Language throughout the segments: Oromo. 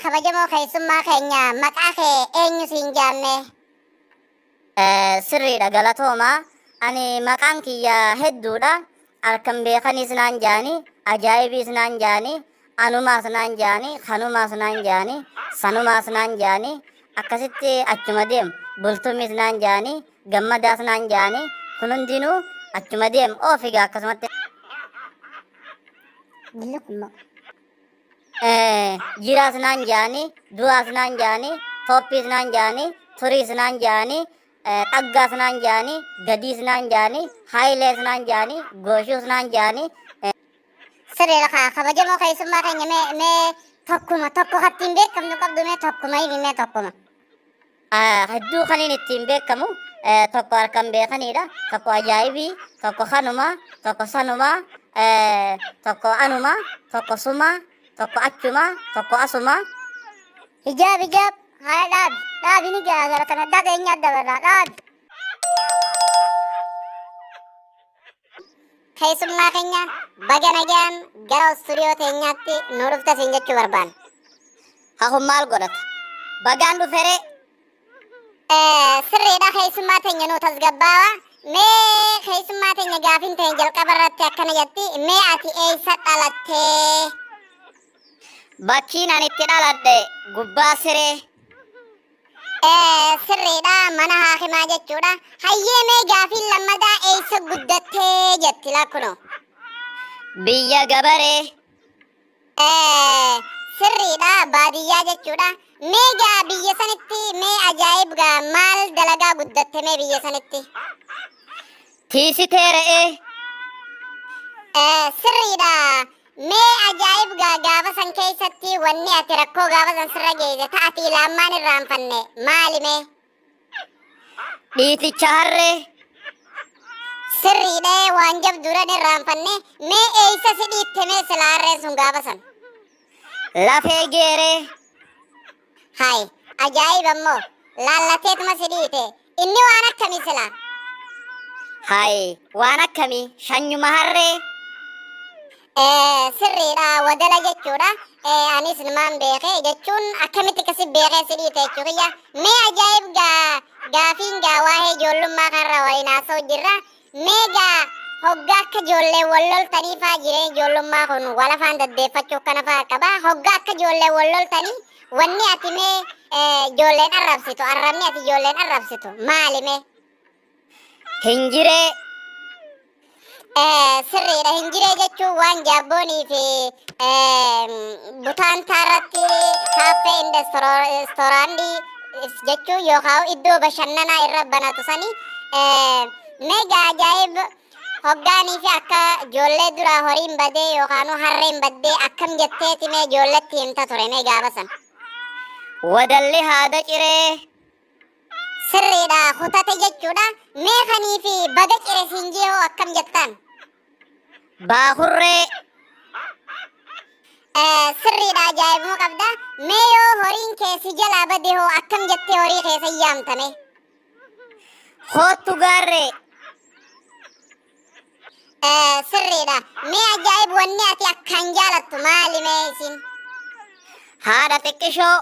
kabajamoo keessummaa keenya maqaa kee eenyu siin jaanne? Sirriidha galatoomaa. Ani maqaan kiyya hedduudha. Harkan beekanis naan jaani, ajaa'ibis naan jaani, anumaas naan jaani, kanumaas naan jaani, sanumaas naan jaani. Akkasitti achuma deemu. Bultumis naan jaani, gammadaas naan jaani. Kun hundinuu achuma deemu. Oofigaa akkasumatti. Jiraas naan jaani, du'aas naan jaani, tooppiis naan jaani, turiis naan jaani, dhaggaas naan jaani, gadiis naan jaani, haayilees naan jaani, gooshuus naan jaani. Sirriidha kabajamoo keessummaa keenya mee tokko hattiin beekamnu qabdu mee tokkuma hiimi mee tokkuma. Hedduu kaniin ittiin beekamu tokko harkan beekanidha. Tokko ajaa'ibii, tokko kanuma, tokko sanuma, tokko anuma, tokko suma, tokko achuma, tokko asuma. Hijaab haa dhaabi ni gaagara kana adda keenya adda barraa dhaabi. Keessummaa keenya baga nagaan gara istuudiyoo teenyaatti nu dhufta siin jechuu barbaanna. Kun maal godhata? Bagaan dhufere? Sirriidha keessummaa teenya nu tasgabbaawa. Mee keessummaa teenya gaafin teenya jalqaba irratti akkana jetti. Mee ati eessa dhalattee? Bakkiin ani itti dhaladhe gubbaa siree. Sirriidha mana haakimaa jechuudha. Hayyee mee gaafin lammadaa eessa guddattee jetti lakkuno? Biyya gabaree. Sirriidha baadiyyaa jechuudha. Mee gaa biyya sanitti mee ajaa'ib gaa maal dalagaa guddatte mee biyya sanitti? Tiisitee re'ee. Sirriidha. Mee ajaa'ib gaa gaafa san keessatti wanni ati rakkoo gaafa san sirra geesse ta'ati laammaan irraanfanne maali mee? Dhiiticha harree. Sirriidha waan jabduudhaan irraanfanne mee eessa si dhiitte mee sila harreen sun gaafa san? Lafee geeree. Hai ajaa'ib ammoo laallateetuma si dhiite inni waan akkamii sila? Hai waan akkamii shanyuma harree. Sirriidha wadala jechuudha. Anis numaan beeke jechuun akkamitti kasi beekee si dhiite jechuu kiyya. Mee ajaa'ib gaafiin waa'ee ijoollummaa kanarra waliin haasa'u jirra. Mee hoggaa akka ijoollee wal loltanii fa'aa jireenya ijoollummaa kun wal afaan daddeeffachuuf kana fa'aa qaba. Hoggaa akka ijoollee wal loltanii wanni ati mee ijoolleen arrabsitu arrabni ati ijoolleen arrabsitu maali mee? Hinjiree. Sirriidha hinjiree jechuun waan jaabboonii fi butaan taarratti kaaffee indastooraandii jechuun yookaan iddoo bashannanaa irra banatu sani meegaa ajaa'ib hoggaanii fi akka ijoollee duraa horiin badee yookaan harreen baddee akkam jetteeti mee ijoolletti himta ture mee gaafa san? Wadalli haada ciree. Sirriidha kutate jechuudha. Mee kanii fi baga cire siin jee hoo akkam jettan? Baahurree. Sirriidha ajaa'ibuma qabda. Mee yoo horiin keessi jalaa bade hoo akkam jettee horii keessa yaamtame? Hoottu gaarree. Sirriidha. Mee ajaa'ib wanni ati akkaan jaalattu maali mee isin? Haadha xiqqishoo.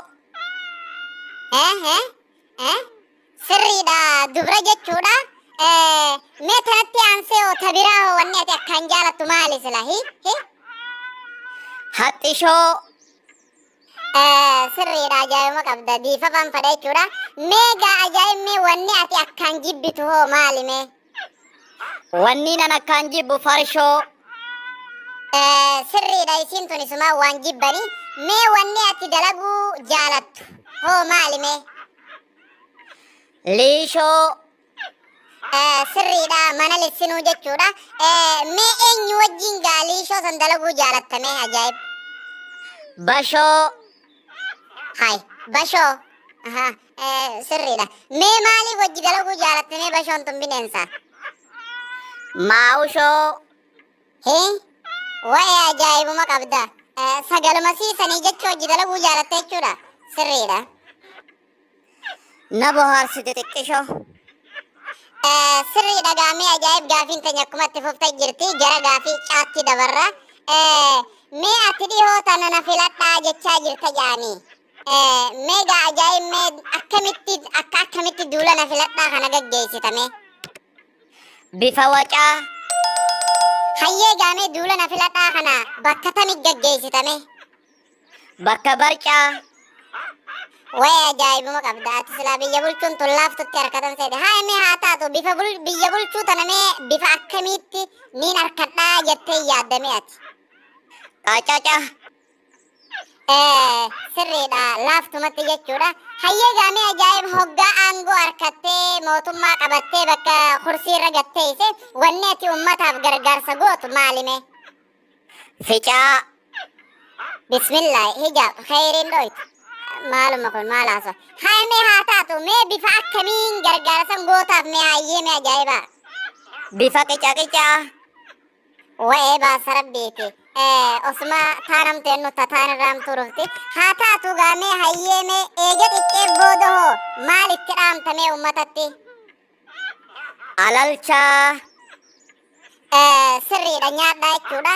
Sirriidha dubra jechuudha. Mee tanatti aansee hoo tabiraa hoo wanni ati akkaan jaalattu maali sila? Haxxishoo. Sirriidha ajaa'ibuma qabda diifafaan fadha jechuudha. Meegaa ajaa'ibni wanni ati akkaan jibbitu hoo maali mee? Wanni nan akkaan jibbu farshoo. Sirriidha isiin tun isumaa waan jibbani. Mee wanni ati dalaguu jaalattu hoo maali mee? Liishoo. Sirriidha mana lissinuu jechuudha. Mee eenyu wajjin gaa liishoo san dalaguu jaalattame ajaa'ib? Bashoo. Hai bashoo. Sirriidha. Mee maaliif wajji dalaguu jaalattame bashoon tun bineensa? Maawushoo. Waa'ee ajaa'ibuma qabda. Sagaluma siisanii jecha hojii dalaguu jaalatte jechuudha. Sirriidha. Na bohaarsite xiqqishoo. Sirriidha gaamee ajaa'ib gaafiin teenya akkuma itti fuftee jirti. Gara gaafii caatti dabarra. Mee ati dhihoo tana na filadhaa jechaa jirta jaanii. Mega ajaa'ib mee akkamitti duula na filadhaa kana gaggeessitame. Bifa wacaa. Hayyee gaamee duula na filadhaa kana bakka tami gaggeessitame. Bakka barcaa. Wayii ajaa'ibuma qabda ati silaa biyya bulchuun tun laaftutti harkatan seete. Haa mee haa taatu biyya bulchuu tana mee bifa akkamitti niin harkadhaa jettee yaaddame ati. Qacaca. Sirriidha laaftumatti jechuudha. Hayyee gaamee ajaa'ib hoggaa aangoo harkattee mootummaa qabattee bakka kursiirra gatteesse wanni ati ummataaf gargaarsa gootu maalime? Ficaa. Bismillah hijaab khayriin dhoytu. Maaluma kun maal haasoo? Haa mee haa taatu mee bifa akkamiin gargaarsan gootaaf mee hayyee mee ajaa'ibaa? Bifa qicaqicaa. Wa'ee baasa rabbiiti. Osuma taanamteen nuti taanirraan turufti. Haa taatu gaamee hayyee mee eega xiqqee booda hoo maalitti dhaamtamee ummatatti? Alalchaa. Sirriidha nyaadhaa jechuudha.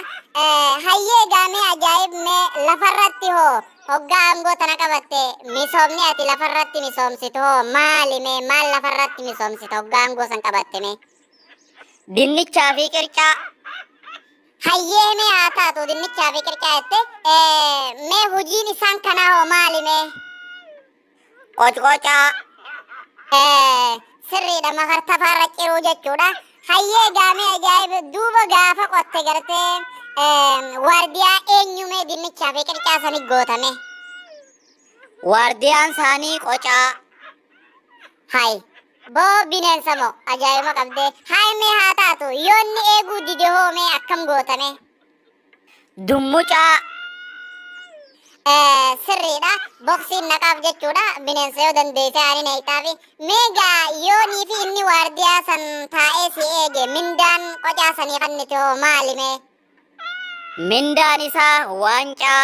Hayyee gaamee ajaa'ib mee lafarratti hoo hoggaa aangoo tana qabatte misoomni ati lafarratti misoomsitu hoo maali mee maal lafarratti misoomsitu hoggaa aangoo san qabatte mee? Dinnichaa fi qircaa. Hayyee mee haa taatu dinnichaa fi qircaa jette mee hojiin isaan kanaa hoo maali mee? Qocqocaa. Sirriidha makartafaarra ciruu jechuudha. Hayyee gaamee ajaa'ib duuba gaafa qotte gartee waardiyaa eenyumee dinnichaa fi qircaa sani gootame? Waardiyaan isaanii qocaa. Hay boo bineensa moo ajaa'iba qabdee. Hay mee haa taatu yoonni eeguu dide hoo mee akkam gootame? Dummucaa. Sirriidha boksiin naqaaf jechuudha bineensa yoo dandeesse ani neeyxaafi meegaa yoonii fi inni waardiyaa san taa'ee si eege mindaan qocaa sanii kannite hoo maali mee? Mindaan isaa waancaa.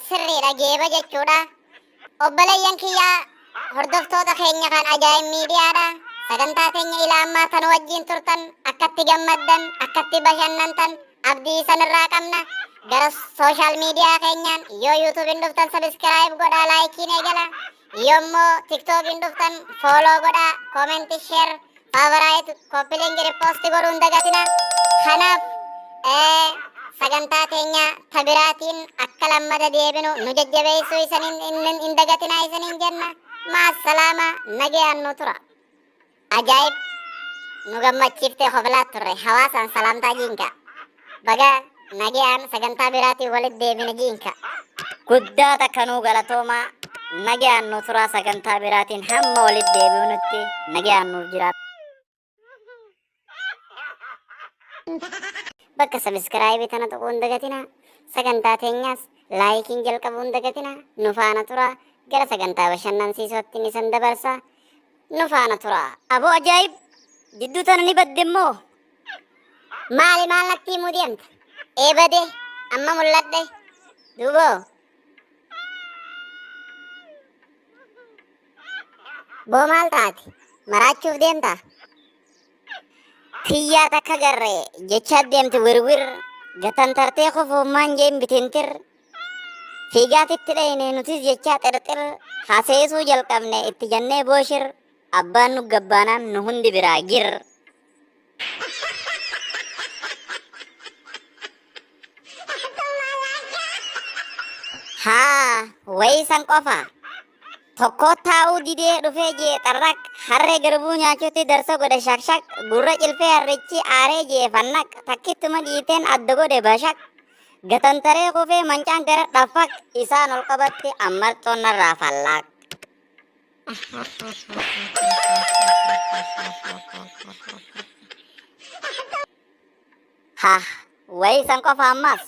Sirriidha geeba jechuudha. Obboleeyyan kiyyaa hordoftoota keenya kan ajaa'ib miidiyaadha. Sagantaa teenya ilaa ammaa tan wajjin turtan akkatti gammaddan akkatti bashannantan abdii sanirraa qabna. Gara sooshaal miidiyaa keenyaan yoo yuutuubiin dhuftan sabiskiraayib godhaa laayikiin eegala. Yoommoo tiktookiin dhuftan fooloo godhaa koomentii sheer faavaraayit koppiliin jedhe poosti godhuu hin dagatina. Kanaaf sagantaa teenya tabiraatiin akka lammada deebinu nu jajjabeessuu isaniin hin dagatinaa isaniin jenna. Maasalaama nagayaan nu tura. Ajaa'ib nu gammachiiftee hoflaat turre hawaasaan salaamtaa jiinka. Baga nagayaan sagantaa biraatiin walitti deebina jiinka. Guddaa takkanuu galatoomaa. Nagayaan nu tura sagantaa biraatiin hamma walitti deebinutti nagayaan nuuf jiraata. Bakka sabiskiraayibii tana tuquu hin dagatina. Sagantaa teenyaas laayikiin jalqabuu hin dagatina. Nu faana tura. Gara sagantaa bashannansiisootti ni san dabarsa. Nu faana tura. Aboo ajaa'ib jidduu tana ni badde immoo. Maali maal natti himuu deemta? Eebade amma mul'adhe duuboo. Boo maal taati? Maraachuuf deemta? Kiyyaa takka garree jecha deemti wirwir gatantartee kofoommaan jeen bitintir. Fiigaatitti dhayne nutis jecha xirxir haseesuu jalqabne itti jannee booshir abbaan nu gabbaanaan nu hundi biraa gir. Haa wayii san qofa tokko taa'uu didee dhufee jee xarraq harree garbuu nyaachuutti darsa godhe shakshak gurra cilfee harrichi aaree jee fannaq takkittuma dhiiteen adda godhe bashak. Gatantaree kufee mancaan gara dhaffaq isaan ol qabatti ammartoon narraa fallaaq. Haa wayii san qofa ammas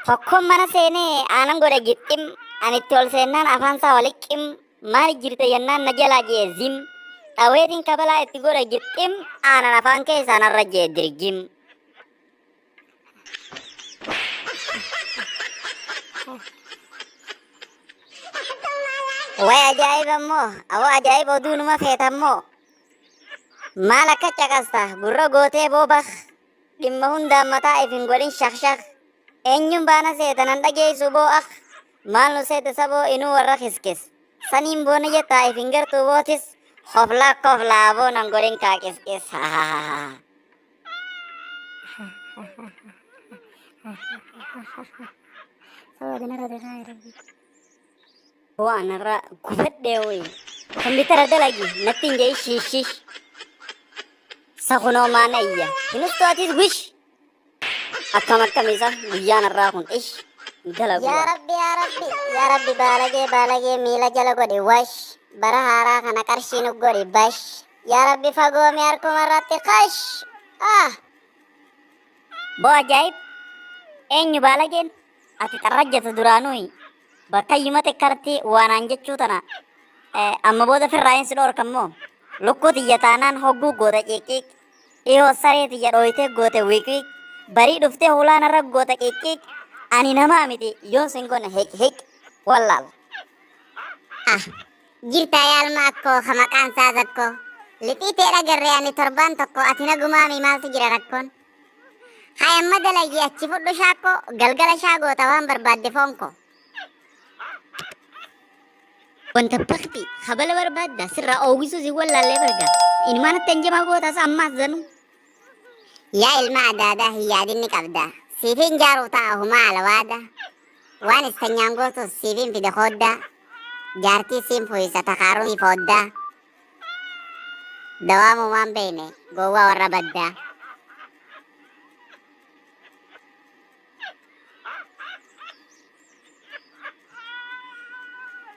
tokkoon mana seenee aanan godhe gixxim anitti ol seennaan afaansaa waliqqim maal jirte yennaan na jalaa jee zim dhaweetiin kabalaa itti godhe gixxim aanan afaan keessaa narra jee dirgim. Way ajaa'iba immoo awwa ajaa'iba oduu numa feeta immoo maal akka caqasta gurra gootee boobaq dhimma hundaan mataa if hin godhin shakshak eenyuun baana seetanan dhageessu boo'aq maal nu seete saboo inuu warra kiskis saniin boona jettaa ifin gartuu bootis koflaa boonan godhin kaa kiskis waan irra gubadhee woy kombitara dalagi nattiin jee shiishish sakunoo maana iyya hinustu atis wish akkam isa guyyaan irraa kun ish dalagu yaa rabbi baalagee miila jala godhi wash bara haaraa kana qarshii nu godhi bash yaa rabbi fagoome harkuma irratti qash boo ajaa'ib eenyu baalageen ati xarrajjata duraanuyi bakka yimate karti waanaan jechuu tana amma booda firraayin si dhoorkammoo lukkuu tiyya taanaan hogguu goota qiiqiiq dhihoo saree tiyya dhooytee goote wiiqiiq barii dhuftee hulaan irra goota qiiqiiq ani namaa miti yoon sin gone hiq wallaal jirtaa yaalma akkoo ka maqaan isaa zakkoo lixii teedha garree ani torban tokko ati nagumaami maaltu jira rakkoon hayamma dalagii achi fudhu shaakko galgala shaa goota waan barbaadde foonko wanta bakti habala barbaadda sirraa oowwisuu si wallaallee barga inimaanatti hanjamaa gootaas ammaas zanu yaa ilma adaadaa hin yaadinni qabda siifin jaaruu ta'a humaa alawaada waan istanyaan gootus siifin fide hooddaa jaartii siin fuyisa takaaruu siif hooddaa dawaamu waan beeyne gowwaa warra baddaa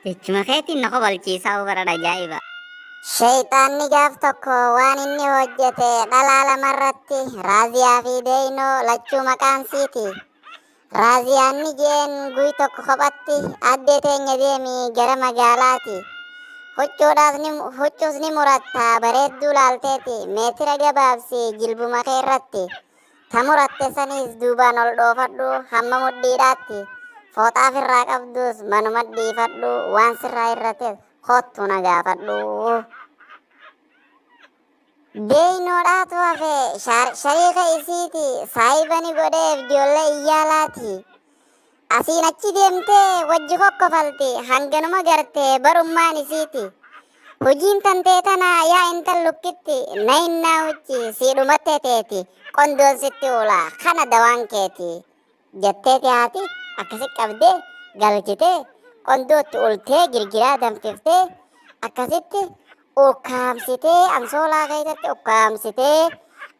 jechuma keetiin na kobalchiisaa bara ajaa'iba shayxaanni gaaf tokko waan inni hojjete dhalaa lamarratti raaziyaa fi deeynoo lachuu maqaan siiti raaziyaanni jeen guy tokko kophatti addee teenya deemi gara magaalaati huccuus ni muratta bareedduu laalteeti meetira gabaabsi jilbuma kee irratti ta muratte saniis duubaan ol dhoofadhu hamma mudhiidhaatti fooxaaf irraa qabdus manuma dhiifadhu waan sirraa irrates kottu na gaafadhu deeynoodhaatu hafe shariika isiiti saayibani godheef ijoollee iyyaalaati asiin achi deemtee wajji kokkofalti hanganuma gartee barummaan isiiti hojiin tantee tana yaa intal lukkitti na innaa hucci siidhumattee teeti qondoon sitti ula kana dawaan keeti jetteeti haati akkasi qabdee galchitee qondootti ultee girgiraa danfiftee akkasitti ukkaamsitee ansoolaa keessatti ukkaamsitee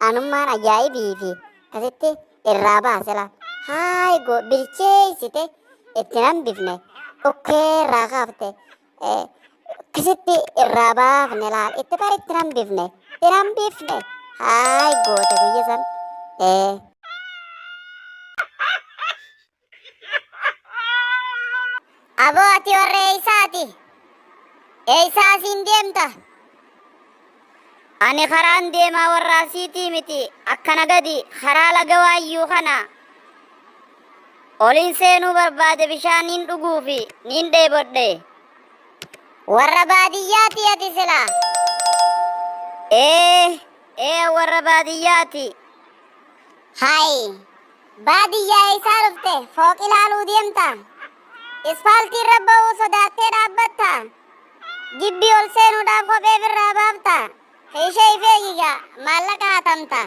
anummaan ajaa'ibii fi akkasitti irraa baasela haayi bilcheessite itti nambifne dhukkee irraa kaafte akkasitti irraa baafne laal itti bar itti nambifne haayi goote guyya san aboo ati warra eeysaati eeysaa siin deemta ani karaan deemaa warra asiitii miti akkana gadi karaa laga waayyuu kana oliin seenuu barbaade bishaan nin dhuguu fi nin dheebodhe warra baadiyyaati ati sila warra baadiyyaati hayi baadiyyaa eeysaa dhufte fooq ilaaluu deemta ispaaltii irra ba'uu sodaattee dhaabbatta gibbii ol seenuudhaaf kophee irraa baafta ishee ifeegiga maallaqa hatamta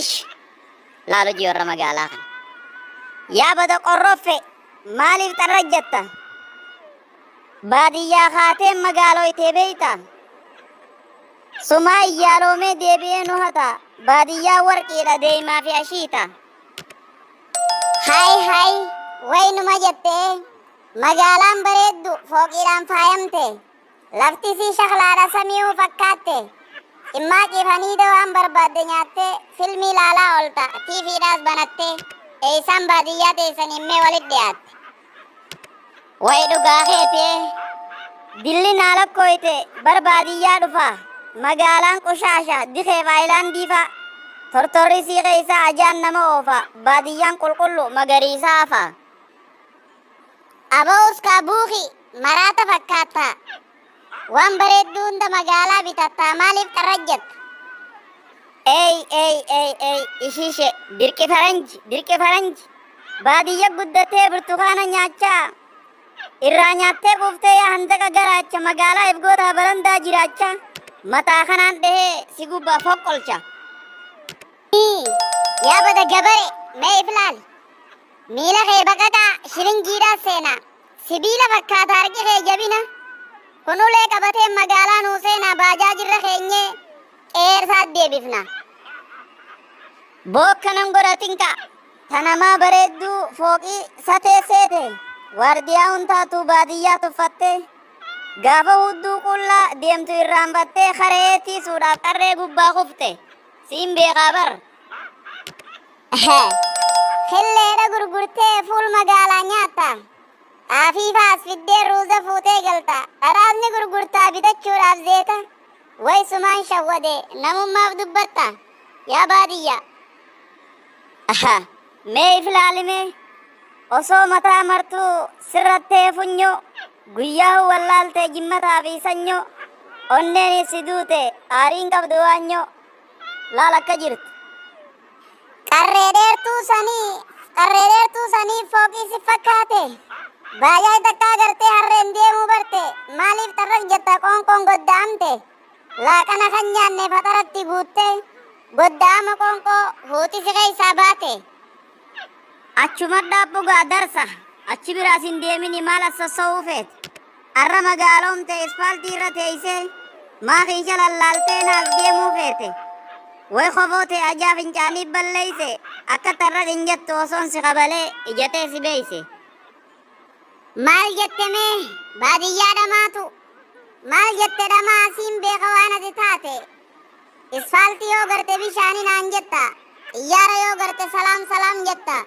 ish laalo jii warra magaalaa kana yaa bada qorroffe maaliif xarrajjatta baadiyyaa kaateen magaaloytee beeyta sumaa iyyaaloomee deebi'ee nu hata baadiyyaa warqiidha deemaa fi ashiita hayi waynuma jettee magaalaan bareeddu fooqiidhaan faayamte lafti sii shaklaadha sami'uu fakkaatte immaaqii faniida waan barbaadde nyaatte filmii ilaalaa oolta tiifiidhaas banatte eeysaan baadiyyaa teessan himmee walit dhiyaatte way dhugaa keetee dilli naa lakkoyte bar baadiyyaa dhufa magaalaan qushaasha dikee faayilaandii fa tortorri sii keeysa ajaan nama oofa baadiyyaan qulqullu magariisaa hafa aba'us kaabuuki maraata fakkaata waan bareedduu hunda magaalaa bitatta maaliif xarrajjatta ishiishe dirqi faranji baadiyya guddatee burtukaana nyaachaa irraa nyaattee quuftee yaa handaqa garaacha magaalaa eebgoota barandaa jiraacha mataa kanaan dhahee si gubbaa foqqolcha. Yaa bada gabare mee iflaali. Miila kee baqaqaa shilingiidhaa seenaa. Sibiila fakkaata harki kee jabina. Kun ulee qabatee magaalaa nuu seenaa baajaajirra keenyee qeersaat deebifna. Bookkanan godhatinka tanamaa bareedduu fooqii satee seete waardiyaa huntaatu baadiyyaa tuffatte gaafa hudduu qullaa deemtu irraanfattee karee tiisuudhaaf qarree gubbaa kufte siin beekaa bar. Hilleedha gurgurtee fuul magaalaa nyaatta. Afiifaas fiddee ruuza fuutee galta. Dharaasni gurgurtaa bitachuudhaaf zeeta. Way sumaan shawwade namummaaf dubbatta yaa baadiyyaa. Mee iflaalime osoo mataa martuu sirrattee funyoo guyyaa wallaaltee jimmataa fi sanyoo onneen si duute aariin qabdu waanyoo laal akka jirtu. Qarree dheertuu sanii fooqii si fakkaate. Baay'ee takkaa gartee harreen deemuu barte. Maaliif tarrak jetta qoonqoon godda'amte? Laaqana kan nyaanne faxaratti guutte. Godda'ama qoonqoo huuti si keessaa baate. Achuma dhaabbugaa darsa achi biraas hin deemini maal as sossoo'uu feete. Har'a magaaloomte ispaaltii irra teessee maakiisha lallaaltee naaf deemuu feete. Way kofoote ajaa fincaanii balleeyse akka tarra dhinjattu osoon si qabalee ijatee si beeyse. Maal jette mee baadiyyaa dhamaatu? Maal jette dhamaa siin beeka waan ati taate? Ispaaltii yoo garte bishaanii naan jetta. Xiyyaara yoo garte salaam jetta.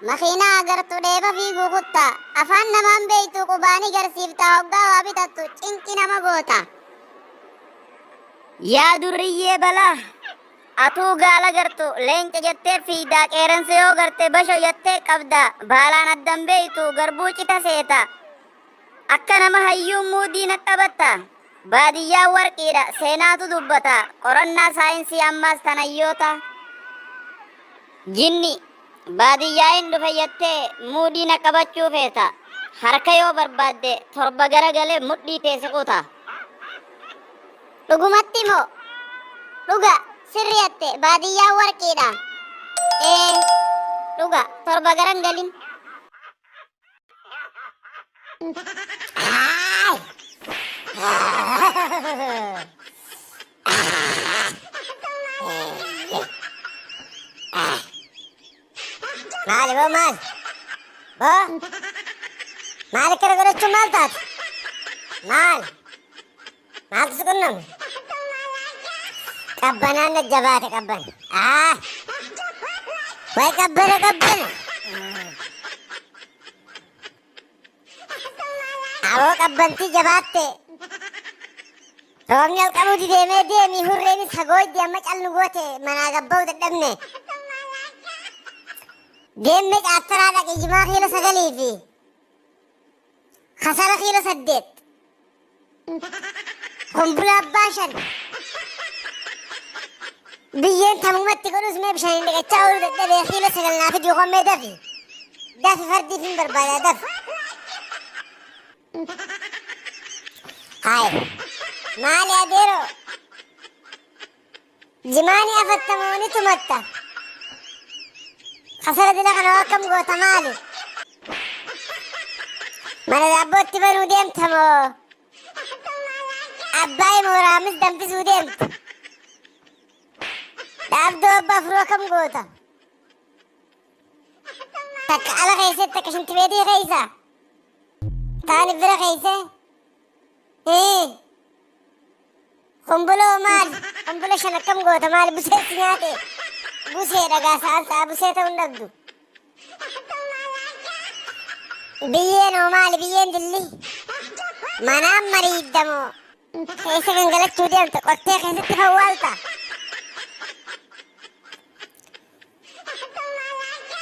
Makiinaa agartu dheeba fiiguu kutta. Afaan namaan beeytu qubaanii garsiifta hoggaa waa bitattu cinqi nama goota. Yaa durriyyee balaa atuu gaala gartu leenca jettee fiidaa qeeransa yoo garte basho jettee qabda baalaan addan beeytu garbuu cita seeta. Akka nama hayyuun muudii naqabatta. Baadiyyaa warqiidha seenaatu dubbata qorannaa saayinsii ammaas tanayyoota. Jinni baadiyyaa hin dhufe jettee muudii naqabachuu feeta. Harka yoo barbaadde torba garagalee mudhii teesse kuta. Dhugumatti moo? Dhuga sirriyatte baadiyyaa warqiidha. Dhuga torba garan galin. Maali boo maal? Boo? Maali kana godhachuun maal taate? Maal? Maaltu si qunname? Qabbanaan na jabaate qabban. Way qabbana. Awoo qabbantii jabaatte. Roobni halqabuuti deemii hurreenis hagoojji amma callu goote manaa gabba'u dadhabne. Deemme caaftaraa dhaqe jimaa kiilo 9 fi kasara kiilo 8. Kumbula abbaa 5. Biyyeen tamumatti godhus mee bishaan hin dhiqachaa oolu dadhabee kiilo 9 naaf iddoo qommee dafi. Dafi fardiif hin barbaada dafi. Hayi maali adeero? Jimaani afattamooni tumatta. Kasara dila kana akkam goota maali? Mana daabbootti banuu deemta moo? Abbaa moo raamis danfisuu deemta? Dhaabdoo abbaa furuu akkam goota? Takka ala keessatti takka shintibeetii keessa? Taani bira keessa? Kumbuloo maali? Kumbula 5 akkam goota maali? Buseetti nyaate? Busee dhagaa saansaa busee ta'uu hin dhabdu. Biyyeen hoo maali? Biyyeen dilli? Manaan mariiddamoo? Keessa gangalachuu deemta qottee keessatti fawwaalta.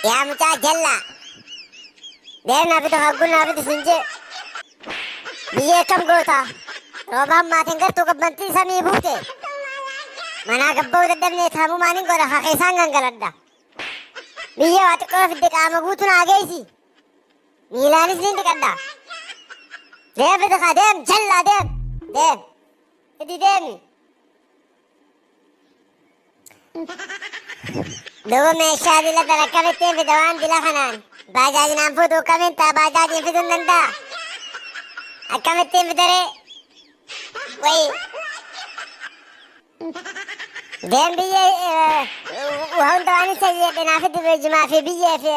Yaa mucaa jallaa. Deemnaa bitu haggunaa bitu sinjee. Biyyee akkam goota? Roobaan maatiin gartuu qabbantii samii buute. Manaa gabba'uu dadhabnee taamuu maaniin godha haa keessaan gangaladha. biyya waa xiqqoo fidde qaama guutuun haa geessi. Miilaanis ni dhiqadha. Deem fidika deem jallaa deem. Deem. Fidi deemi. Duuba meeshaa dila tan akkamittiin fida waan dila kanaan. Baajaajinaan fuutuu akkamiin ta'a baajaajiin fiduu hin danda'a. Akkamittiin fidaree. Wayi. Deem biyya hunda waan isa jedhanaa fi dibirjimaa fi biyya fi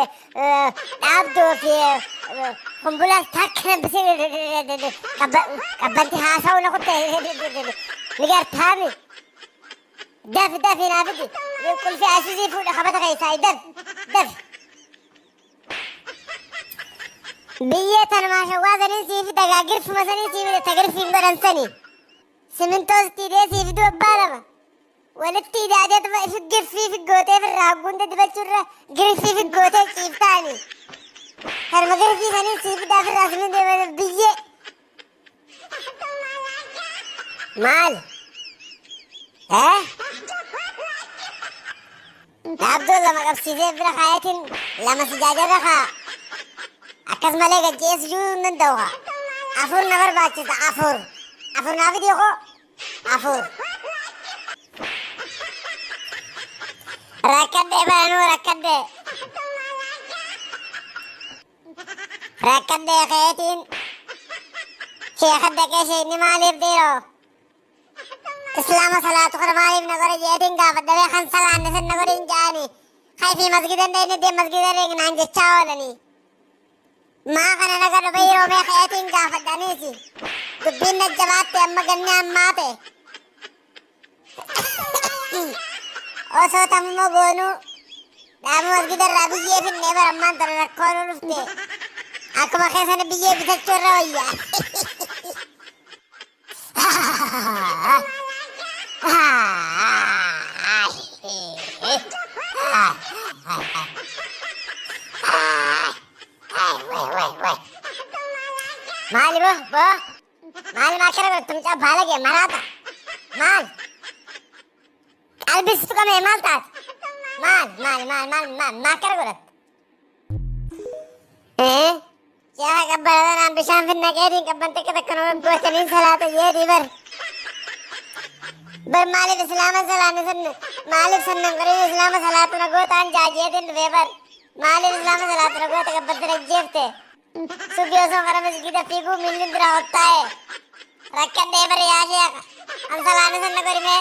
dhaabduu fi kumbulaas takka nambisee qabbanti haasa'uu na kutte ni gartaami. Dafi naa fidi qulfii asisii fuudha qabata keessaa dafi. Biyya tanumaa shawwaasanii siifi dagaagirfuma sanii siifi tagirfiin godhansanii. Simintoos tiidee siifi dubbaa lama. Walitti hidhaadheetuma ifi girfii fi gootee firraa hagguunda dibachuurra girfii fi gootee ciiftaani. Harma girfii sanii siifi daafirraa simin deemanii biyyee. Maal? Dhaabduu lama qabsiisee bira kaayatiin lama sijaajarra kaa. Akkasumalee gajjeessuu hin danda'u kaa. Afur na barbaachisa afur. Afur naa fidii koo afur. Rakkadhee baranuu rakkadhee. Rakkadhee keetiin. Sheekadda keeshee inni maaliif dhiiroo? Islaama salaatu kana maaliif na godhe jeetiin gaafadhamee kan salaanne san na godhe hin jaani. Kaifii masgidan dhayne deem masgidan reegnaan jechaa oolanii. Maa kana naga dhufe yeroo mee keetiin gaafadhaniisi. Dubbiin na jabaatte amma ganni ammaa ta'e. Osoo tammoo goonuu dhaamu masgidarraa biyyee finnee barammaan tana rakkoonuu dhufte. Akkuma keessana biyyee bitachuu irra wayyaa. Maali bo? Maali maakara godhe tumcaa baalage maraata? Maal? Qalbistu qabee maal taate? Maal maakara godhatte? Yaa qabbanaadhaan bishaan finna qeetiin qabban takka takka nama gootanii salaata jedhii bar. Bar maaliif islaama salaanne sanne maaliif sannan qorii islaama salaatu na gootaan jaajeetiin dhufee bar. Maaliif islaama salaatu na goota qabban tana jeefte. Subii osoo gara masgida fiiguu miilli bira hottaa'e. Rakkadhee bar yaa sheeka. An salaanne sanna godhimee.